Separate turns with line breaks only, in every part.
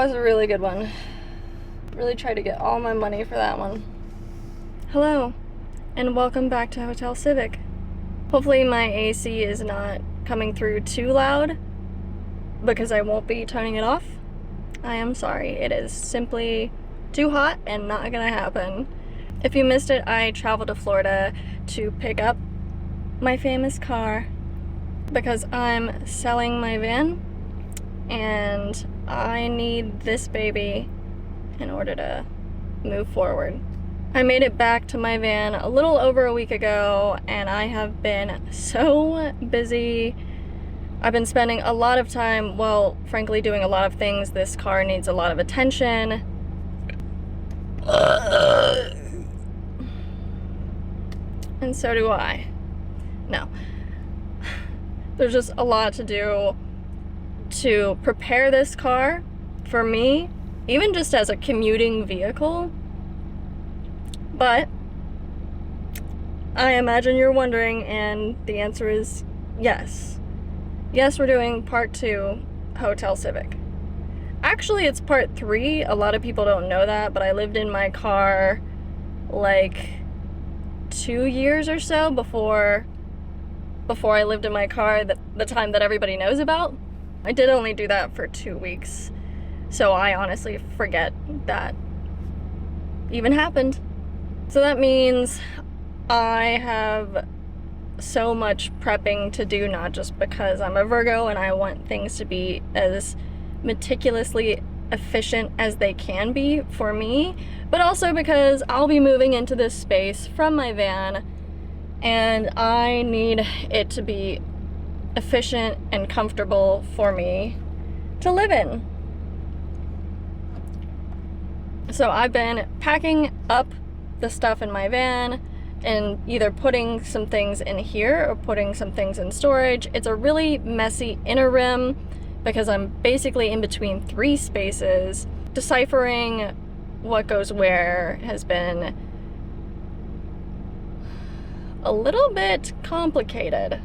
was a really good one. Really tried to get all my money for that one. Hello, and welcome back to Hotel Civic. Hopefully my AC is not coming through too loud, because I won't be turning it off. I am sorry, it is simply too hot and not gonna happen. If you missed it, I traveled to Florida to pick up my famous car because I'm selling my van and I need this baby in order to move forward. I made it back to my van a little over a week ago and I have been so busy. I've been spending a lot of time, well, frankly, doing a lot of things. This car needs a lot of attention. And so do I. No. There's just a lot to do to prepare this car for me, even just as a commuting vehicle. But I imagine you're wondering, and the answer is yes. Yes, we're doing part 2 Hotel Civic. Actually, it's part 3. A lot of people don't know that, but I lived in my car like 2 years or so before I lived in my car, the time that everybody knows about. I did only do that for 2 weeks, so I honestly forget that even happened. So that means I have so much prepping to do, not just because I'm a Virgo and I want things to be as meticulously efficient as they can be for me, but also because I'll be moving into this space from my van and I need it to be efficient and comfortable for me to live in. So I've been packing up the stuff in my van and either putting some things in here or putting some things in storage. It's a really messy inner rim because I'm basically in between 3 spaces. Deciphering what goes where has been a little bit complicated.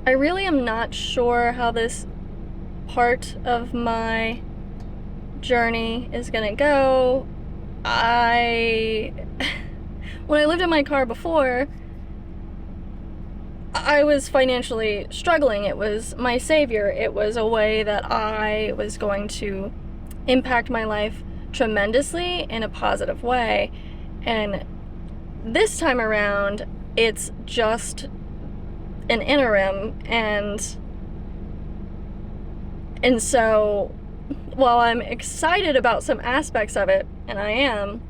I really am not sure how this part of my journey is gonna go. When I lived in my car before, I was financially struggling. It was my savior. It was a way that I was going to impact my life tremendously in a positive way. And this time around, it's just an interim, and so while I'm excited about some aspects of it, and I am,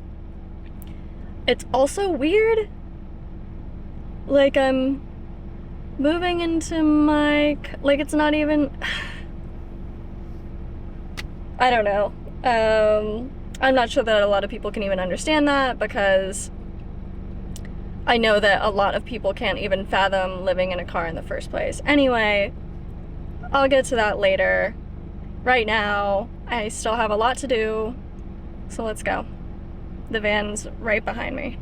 it's also weird. Like I'm moving into my, like it's not even, I don't know. I'm not sure that a lot of people can even understand that, because I know that a lot of people can't even fathom living in a car in the first place. Anyway, I'll get to that later. Right now, I still have a lot to do, so let's go. The van's right behind me.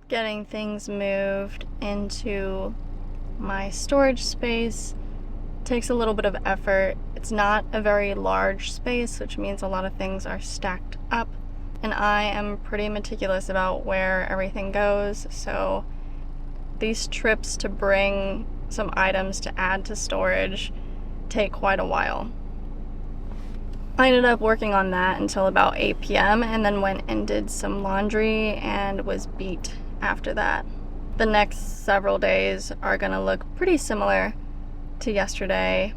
Getting things moved into my storage space takes a little bit of effort. It's not a very large space, which means a lot of things are stacked up. and I am pretty meticulous about where everything goes, so these trips to bring some items to add to storage take quite a while. I ended up working on that until about 8 p.m. and then went and did some laundry and was beat after that. The next several days are gonna look pretty similar to yesterday.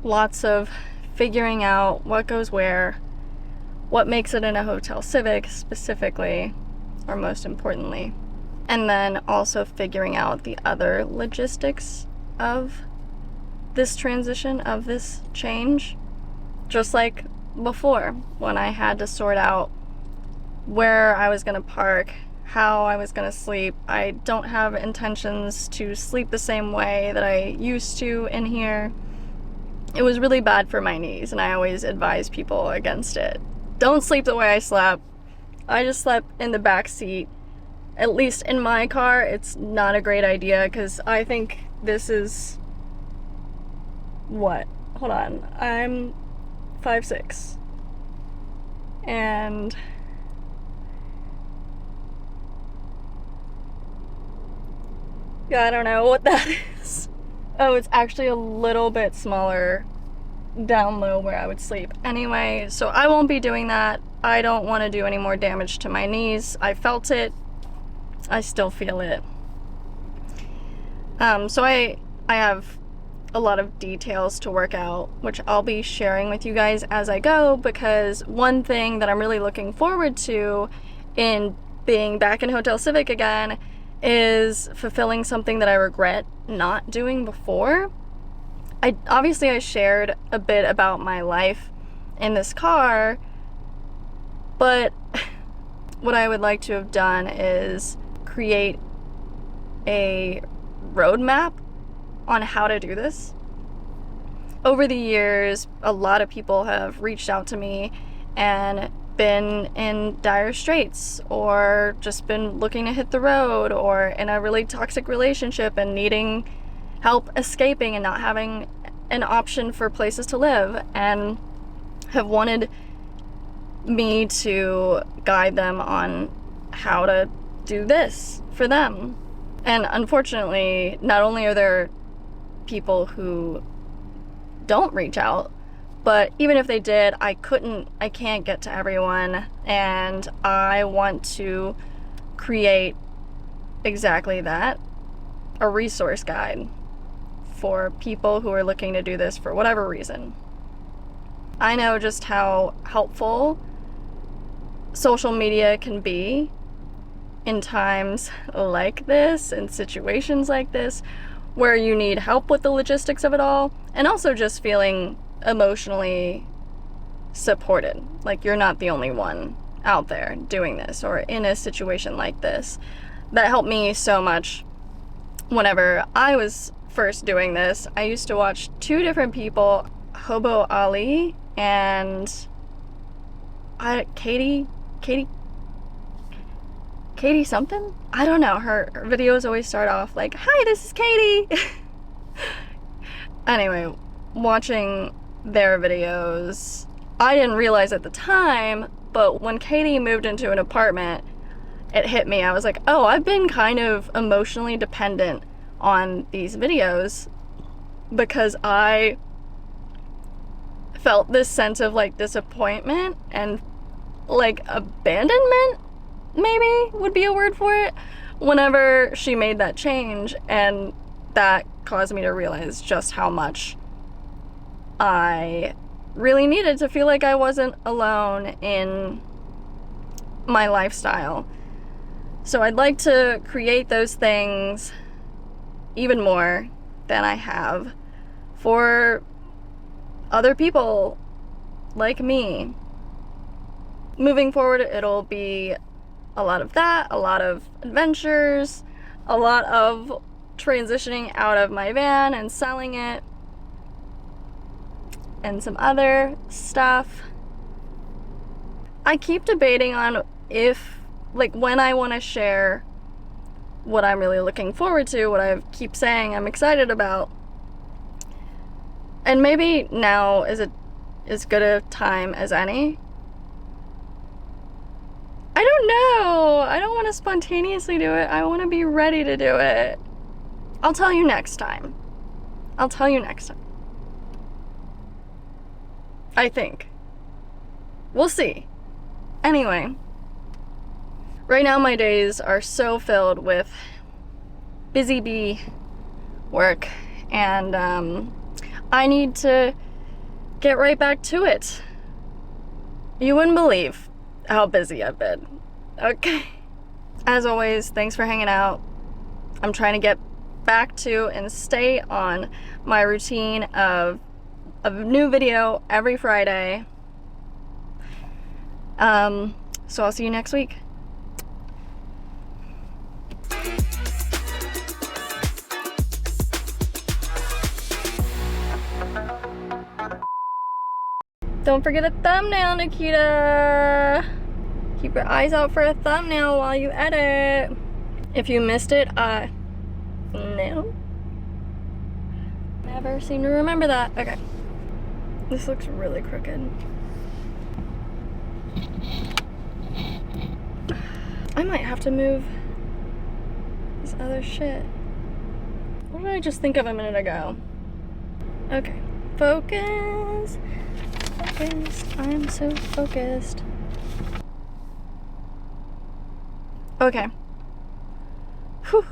Lots of figuring out what goes where, what makes it in a hotel Civic specifically, or most importantly, and then also figuring out the other logistics of this transition, of this change. Just like before, when I had to sort out where I was gonna park, how I was gonna sleep. I don't have intentions to sleep the same way that I used to in here. It was really bad for my knees, and I always advise people against it. Don't sleep the way I slept. I just slept in the back seat. At least in my car, it's not a great idea, because I think this is... what? Hold on. I'm 5'6", and yeah, I don't know what that is. Oh, it's actually a little bit smaller down low where I would sleep. Anyway, so I won't be doing that. I don't want to do any more damage to my knees. I felt it. I still feel it. So I have a lot of details to work out, which I'll be sharing with you guys as I go, because one thing that I'm really looking forward to in being back in Hotel Civic again is fulfilling something that I regret not doing before. Obviously I shared a bit about my life in this car, but what I would like to have done is create a roadmap on how to do this. Over the years, a lot of people have reached out to me and been in dire straits, or just been looking to hit the road, or in a really toxic relationship and needing help escaping and not having an option for places to live, and have wanted me to guide them on how to do this for them. And unfortunately, not only are there people who don't reach out, but even if they did, I can't get to everyone, and I want to create exactly that, a resource guide for people who are looking to do this for whatever reason. I know just how helpful social media can be in times like this, in situations like this, where you need help with the logistics of it all, and also just feeling emotionally supported. Like you're not the only one out there doing this or in a situation like this. That helped me so much whenever I was first doing this. I used to watch two different people, Hobo Ali and Katie something? I don't know. Her videos always start off like, "Hi, this is Katie." Anyway, watching their videos, I didn't realize at the time, but when Katie moved into an apartment, it hit me. I was like, oh, I've been kind of emotionally dependent on these videos because I felt this sense of like disappointment and like abandonment, maybe would be a word for it, whenever she made that change, and that caused me to realize just how much I really needed to feel like I wasn't alone in my lifestyle. So I'd like to create those things even more than I have for other people like me. Moving forward, it'll be a lot of that, a lot of adventures, a lot of transitioning out of my van and selling it, and some other stuff. I keep debating on if, like, when I want to share what I'm really looking forward to, what I keep saying I'm excited about. And maybe now is as good a time as any. I don't know. I don't want to spontaneously do it. I want to be ready to do it. I'll tell you next time. I'll tell you next time. I think. We'll see. Anyway, right now my days are so filled with busy bee work, and I need to get right back to it. You wouldn't believe how busy I've been. Okay. As always, thanks for hanging out. I'm trying to get back to and stay on my routine of a new video every Friday. So I'll see you next week. Don't forget a thumbnail, Nikita. Keep your eyes out for a thumbnail while you edit. If you missed it, no. Never seem to remember that. Okay. This looks really crooked. I might have to move this other shit. What did I just think of a minute ago? Okay. Focus. Focused. I'm so focused. Okay. Whew.